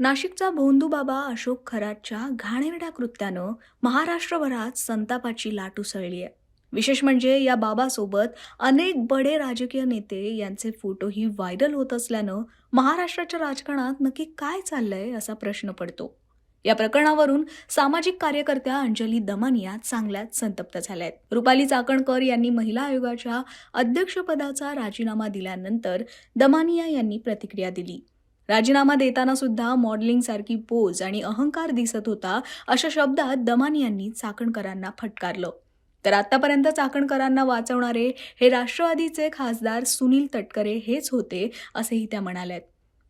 नाशिकचा भोंदूबाबा अशोक खरातच्या घाणेरड्या कृत्यानं महाराष्ट्रभरात संतापाची लाट उसळली आहे. विशेष म्हणजे या बाबासोबत अनेक बडे राजकीय नेते यांचे फोटोही व्हायरल होत असल्यानं महाराष्ट्राच्या राजकारणात नक्की काय चाललंय असा प्रश्न पडतो. या प्रकरणावरून सामाजिक कार्यकर्त्या अंजली दमानिया चांगल्याच संतप्त झाल्यात. रुपाली चाकणकर यांनी महिला आयोगाच्या अध्यक्षपदाचा राजीनामा दिल्यानंतर दमानिया यांनी प्रतिक्रिया दिली. राजीनामा देताना सुद्धा मॉडेलिंग सारखी पोज आणि अहंकार दिसत होता, अशा शब्दात दमानियांनी चाकणकरांना फटकारलं. तर आतापर्यंत चाकणकरांना वाचवणारे हे राष्ट्रवादीचे खासदार सुनील तटकरे हेच होते, असेही त्या म्हणाल्यात.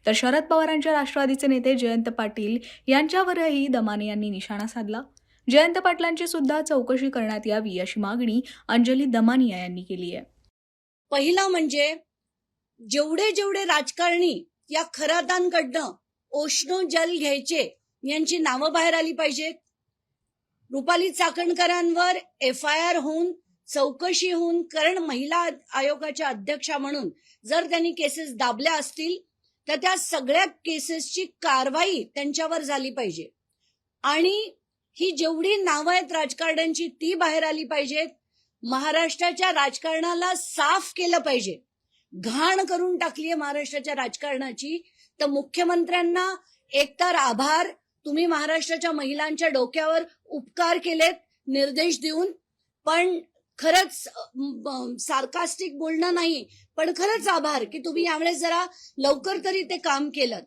तर शरद पवारांच्या राष्ट्रवादीचे नेते जयंत पाटील यांच्यावरही दमानियांनी निशाणा साधला. जयंत पाटलांची सुद्धा चौकशी करण्यात यावी अशी मागणी अंजली दमानिया यांनी केली आहे. पहिला म्हणजे जेवढे राजकारणी या खरातांकडनं ओशनो जल घ्यायचे यांची नावं बाहेर आली पाहिजेत. रुपाली चाकणकरांवर FIR होऊन चौकशी होऊन, कारण महिला आयोगाच्या अध्यक्षा म्हणून जर त्यांनी केसेस दाबल्या असतील तर त्या सगळ्या केसेसची कारवाई त्यांच्यावर झाली पाहिजे. आणि ही जेवढी नावं आहेत राजकारण्यांची ती बाहेर आली पाहिजेत. महाराष्ट्राच्या राजकारणाला साफ केलं पाहिजे. घाण करून टाकली आहे महाराष्ट्राच्या राजकारणाची. तर मुख्यमंत्र्यांना एकतर आभार, तुम्ही महाराष्ट्राच्या महिलांच्या डोक्यावर उपकार केलेत निर्देश देऊन. पण खरंच सार्कास्टिक बोलणं नाही, पण खरंच आभार की तुम्ही यावेळेस जरा लवकर तरी ते काम केलं.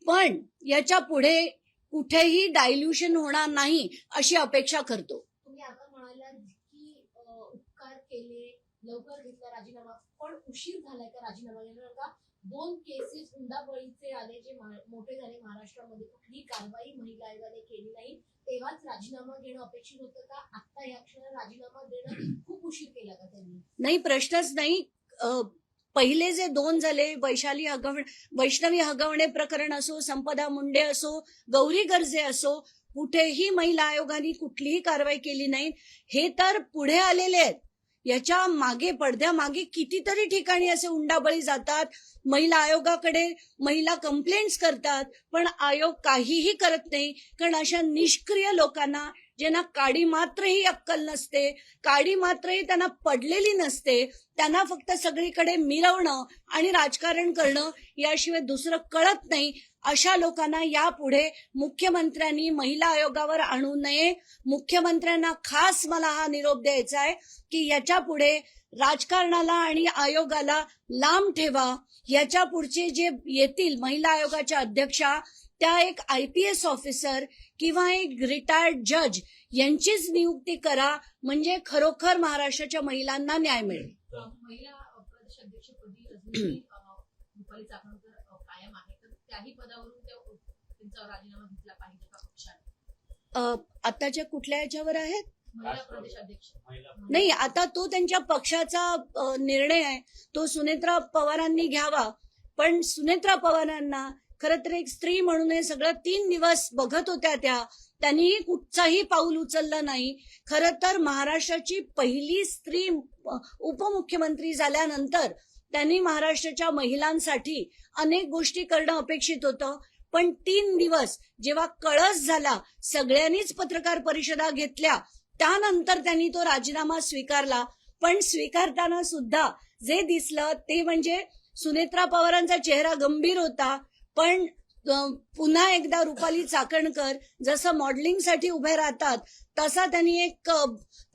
पण याच्या पुढे कुठेही डायल्युशन होणार नाही अशी अपेक्षा करतो. तुम्ही आता म्हणालात की उपकार केले, लवकर घेतला राजीनामा, पण उशीर झालाय का राजीनामा घेण्याला? का 2 केसेस हुंडाबळीचे आले जे मोठे झाले महाराष्ट्रामध्ये, कुठली कारवाई महिला आयोगाने केली नाही, तेव्हाच राजीनामा घेणं अपेक्षित होतं का? आता या क्षणाला राजीनामा देणं खूप उशीर केला का त्यांनी? नाही, प्रश्नच नाही. पहिले जे 2 झाले, वैष्णवी हगवणे प्रकरण असो, संपदा मुंडे असो, गौरी गर्जे असो, कुठेही महिला आयोगाने कुठलीही कारवाई केली नाही. हे तर पुढे आलेले आहेत. याच्या मागे पडद्यामागे कितीतरी ठिकाणी असे हुंडाबळी जातात. महिला आयोगाकडे महिला कंप्लेंट्स करतात, पण आयोग काहीही करत नाही. कारण अशा निष्क्रिय लोकांना, ज्यांना काडी मात्रही अक्कल नसते, काडी मात्रही त्यांना पडलेली नसते, त्यांना फक्त सगळीकडे मिरवणं आणि राजकारण करणं याशिवाय दुसरं कळत नाही, अशा लोकांना यापुढे मुख्यमंत्र्यांनी महिला आयोगावर आणू नये. मुख्यमंत्र्यांना खास मला हा निरोप द्यायचा आहे की याच्या पुढे राजकारणाला आणि आयोगाला लांब ठेवा. याच्या पुढचे जे येतील महिला आयोगाच्या अध्यक्षा, त्या एक IPS ऑफिसर किंवा एक रिटायर्ड जज यांचीच नियुक्ती करा, म्हणजे खरोखर महाराष्ट्राच्या महिलांना न्याय मिळेल. महिला प्रदेशाध्यक्षपदी रुपाली चाकणकर कायम आहे, तर त्याही पदावरून त्यांचा राजीनामा घेतला पाहिजे का पक्षाने? आताच्या कुठल्या याच्यावर आहेत? महिला प्रदेशाध्यक्ष नाही, आता तो त्यांच्या पक्षाचा निर्णय आहे, तो सुनेत्रा पवारांनी घ्यावा. पण सुनेत्रा पवारांना खरं तर एक स्त्री म्हणून हे सगळं 3 दिवस बघत होत्या त्यांनीही कुठचाही पाऊल उचललं नाही. खरं तर महाराष्ट्राची पहिली स्त्री उपमुख्यमंत्री झाल्यानंतर त्यांनी महाराष्ट्राच्या महिलांसाठी अनेक गोष्टी करणं अपेक्षित होतं. पण 3 दिवस जेव्हा कळस झाला, सगळ्यांनीच पत्रकार परिषदा घेतल्या, त्यानंतर त्यांनी तो राजीनामा स्वीकारला. पण स्वीकारताना सुद्धा जे दिसलं ते म्हणजे सुनेत्रा पवारांचा चेहरा गंभीर होता, पण पुन्हा एकदा रुपाली चाकणकर जसं मॉडेलिंगसाठी उभे राहतात तसा त्यांनी एक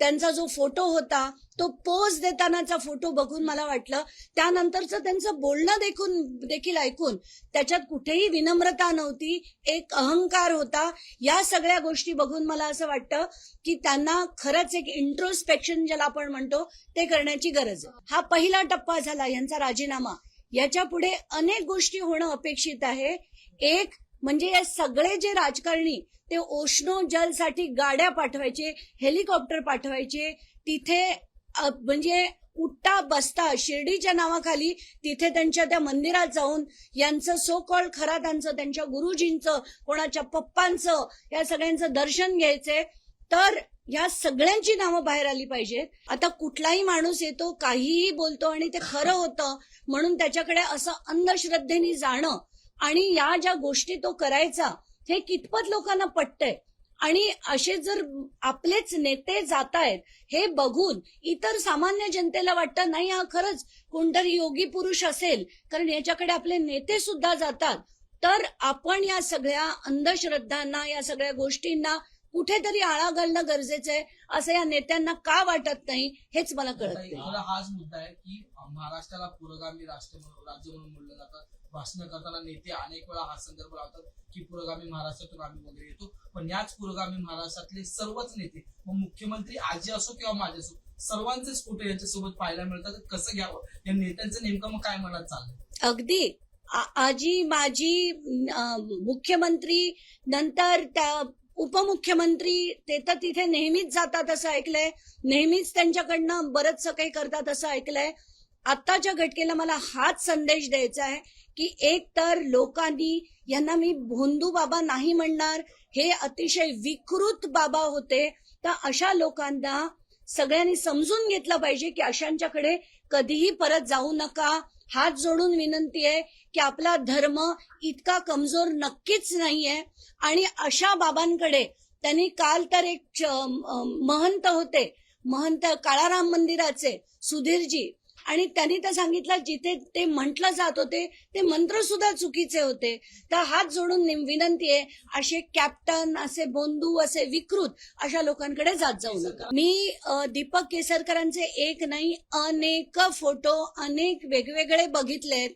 त्यांचा जो फोटो होता तो पोज देतानाचा फोटो बघून मला वाटलं, त्यानंतरचं त्यांचं बोलणं देखील ऐकून त्याच्यात कुठेही विनम्रता नव्हती, एक अहंकार होता. या सगळ्या गोष्टी बघून मला असं वाटतं की त्यांना खरंच एक इंट्रोस्पेक्शन ज्याला आपण म्हणतो ते करण्याची गरज आहे. हा पहिला टप्पा झाला यांचा राजीनामा. याच्या पुढे अनेक गोष्टी होणं अपेक्षित आहे. एक म्हणजे हे सगळे जे राजकारणी ते ओशनो जलसाठी गाड्या पाठवायचे, हेलिकॉप्टर पाठवायचे, तिथे म्हणजे उठता बसता शिर्डीच्या नावाखाली तिथे त्यांच्या त्या मंदिरात जाऊन यांचं सो कॉल्ड खरातांचं, त्यांच्या गुरुजींचं, कोणाच्या पप्पांचं, या सगळ्यांचं दर्शन घ्यायचंय. तर या सगळ्यांची नावं बाहेर आली पाहिजेत. आता कुठलाही माणूस येतो, काहीही बोलतो आणि ते खरं होतं म्हणून त्याच्याकडे असं अंधश्रद्धेने जाणं आणि या ज्या गोष्टी तो करायचा हे कितपत लोकांना पटतंय. आणि असे जर आपलेच नेते जात आहेत हे बघून इतर सामान्य जनतेला वाटतं नाही हा खरंच कोणतरी योगी पुरुष असेल, कारण याच्याकडे आपले नेते सुद्धा जातात. तर आपण या सगळ्या अंधश्रद्धांना, या सगळ्या गोष्टींना कुठेतरी आळा घालणं गरजेचं आहे, असं या नेत्यांना का वाटत नाही हेच मला कळत नाही. हाच मुद्दा आहे की महाराष्ट्राला पुरोगामी राज्य म्हणून म्हणलं जातं. भाषण करताना नेते अनेक वेळा हा संदर्भ लावतात की पुरोगामी महाराष्ट्रातून आम्ही वगैरे येतो, पण याच पुरोगामी महाराष्ट्रातले सर्वच नेते, मग मुख्यमंत्री आजी असो किंवा माझे असो, सर्वांचेच फोटो यांच्यासोबत पाहायला मिळतात. कसं घ्यावं या नेत्यांचं नेमकं मग काय मनात चाललंय? अगदी आजी माझी मुख्यमंत्री, नंतर त्या उपमुख्यमंत्री, ते तर तिथे नेहमीच जातात असं ऐकलंय, नेहमीच त्यांच्याकडनं बरंचसं काही करतात असं ऐकलंय. आत्ताच्या घटनेला मला हाच संदेश द्यायचा आहे की एक तर लोकांनी यांना मी भोंदू बाबा नाही म्हणणार, हे अतिशय विकृत बाबा होते. तर अशा लोकांना सगळ्यांनी समजून घेतलं पाहिजे की अशांच्याकडे कधीही परत जाऊ नका. हात जोडून विनंती आहे की आपला धर्म इतका कमजोर नक्कीच नाहीये. आणि अशा बाबांकडे त्यांनी काल तर एक महंत होते, महंत काळाराम मंदिराचे सुधीरजी, आणि त्यांनी तर सांगितलं जिथे ते म्हटलं जात होते ते मंत्र सुद्धा चुकीचे होते. तर हात जोडून विनंती आहे, असे कॅप्टन, असे बोंधू, असे विकृत अशा लोकांकडे जात जाऊ नका. मी दीपक केसरकरांचे एक नाही अनेक फोटो अनेक वेगवेगळे बघितलेत,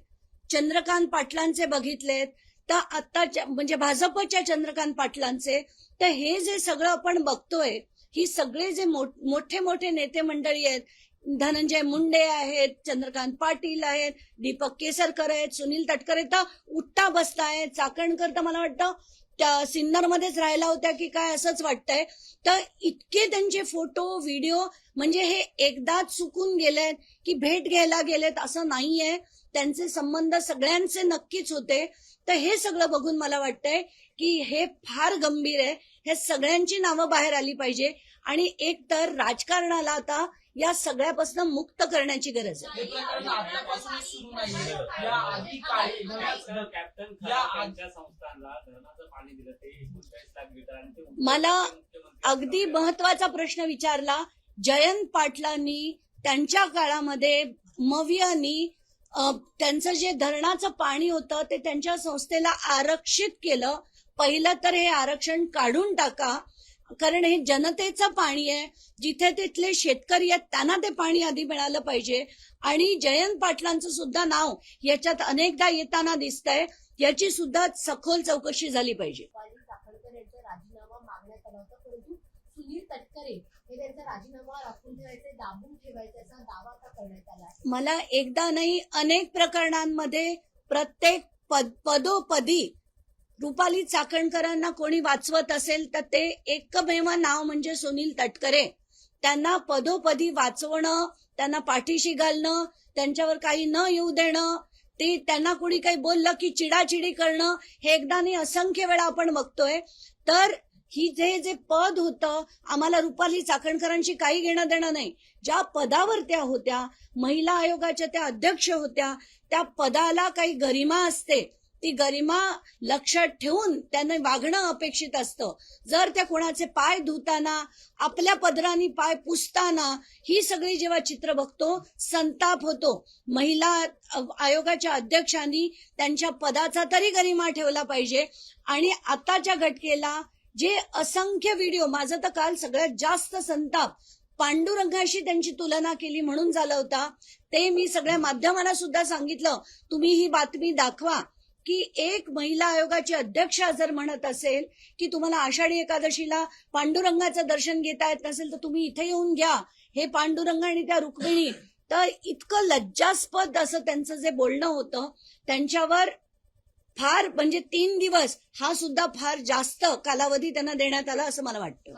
चंद्रकांत पाटलांचे बघितलेत, तर आत्ताच्या म्हणजे भाजपच्या चंद्रकांत पाटलांचे. तर हे जे सगळं आपण बघतोय, ही सगळे जे मोठे मोठे नेते मंडळी आहेत, धनंजय मुंडे आहेत, चंद्रकांत पाटील आहेत, दीपक केसरकर आहेत, सुनील तटकरे, तर उठता बसता आहेत. चाकणकर तर मला वाटतं त्या सिन्नरमध्येच राहिला होत्या की काय असंच वाटतंय. तर इतके त्यांचे फोटो व्हिडिओ, म्हणजे हे एकदा चुकून गेलेत की भेट घ्यायला गेलेत असं नाहीये, त्यांचे संबंध सगळ्यांचे नक्कीच होते. तर हे सगळं बघून मला वाटतंय की हे फार गंभीर आहे. हे सगळ्यांची नावं बाहेर आली पाहिजे आणि एक तर राजकारणाला आता या सगळ्यापासून मुक्त करण्याची गरज आहे. हे प्रकरण आतापासूनच सुरू नाहीये. या आधी काही कॅप्टन खरातांच्या संस्थांना धरणाचं पाणी दिलं ते 39 लाख लिटर आणि ते मला अगदी महत्वाचा प्रश्न विचारला. जयंत पाटलांनी त्यांच्या काळामध्ये मवियानी त्यांचं जे धरणाचं पाणी होतं ते त्यांच्या संस्थेला आरक्षित केलं. पहिलं तर हे आरक्षण काढून टाका, कारण हे जनतेचं पाणी आहे. जिथे तिथले शेतकरी आहेत त्यांना ते पाणी आधी मिळालं पाहिजे. आणि जयंत पाटलांचं सुद्धा नाव याच्यात अनेकदा येताना दिसतंय, याची सुद्धा सखोल चौकशी झाली पाहिजे. चाकणकर यांचा राजीनामा मागण्यात आला होता, परंतु सुनील तटकरे हे त्यांचा राजीनामा राखून ठेवायचे, दाबून ठेवायचा असा दावा आता करण्यात आला आहे. मला एकदा नाही अनेक प्रकरणांमध्ये प्रत्येक पदोपदी रुपाली चाकणकरांना कोणी वाचवत असेल तर ते एकमेव नाव म्हणजे सुनील तटकरे. त्यांना पदोपदी वाचवणं, त्यांना पाठीशी घालणं, त्यांच्यावर काही न येऊ देणं, ते त्यांना कोणी काही बोललं की चिडाचिडी करणं, हे एकदा नाही असंख्य वेळा आपण बघतोय. तर ही जे पद होतं, आम्हाला रुपाली चाकणकरांशी काही घेणं देणं नाही. ज्या पदावर त्या होत्या, महिला आयोगाच्या त्या अध्यक्ष होत्या, त्या पदाला काही गरिमा असते. ती गरिमा लक्षात ठेवून त्यांना वागणं अपेक्षित असतं. जर त्या कोणाचे पाय धुताना, आपल्या पदराने पाय पुसताना, ही सगळी जेव्हा चित्र बघतो संताप होतो. महिला आयोगाच्या अध्यक्षांनी त्यांच्या पदाचा तरी गरिमा ठेवला पाहिजे. आणि आताच्या घटनेला जे असंख्य व्हिडिओ, माझं तर काल सगळ्यात जास्त संताप पांडुरंगाशी त्यांची तुलना केली म्हणून झाला होता. ते मी सगळ्या माध्यमांना सुद्धा सांगितलं, तुम्ही ही बातमी दाखवा की एक महिला आयोगाची अध्यक्षा जर म्हणत असेल की तुम्हाला आषाढी एकादशीला पांडुरंगाचं दर्शन घेता येत नसेल तर तुम्ही इथे येऊन घ्या, हे पांडुरंग आणि त्या रुक्मिणी. तर इतकं लज्जास्पद असं त्यांचं जे बोलणं होतं, त्यांच्यावर फार म्हणजे 3 दिवस हा सुद्धा फार जास्त कालावधी त्यांना देण्यात आला असं मला वाटतं.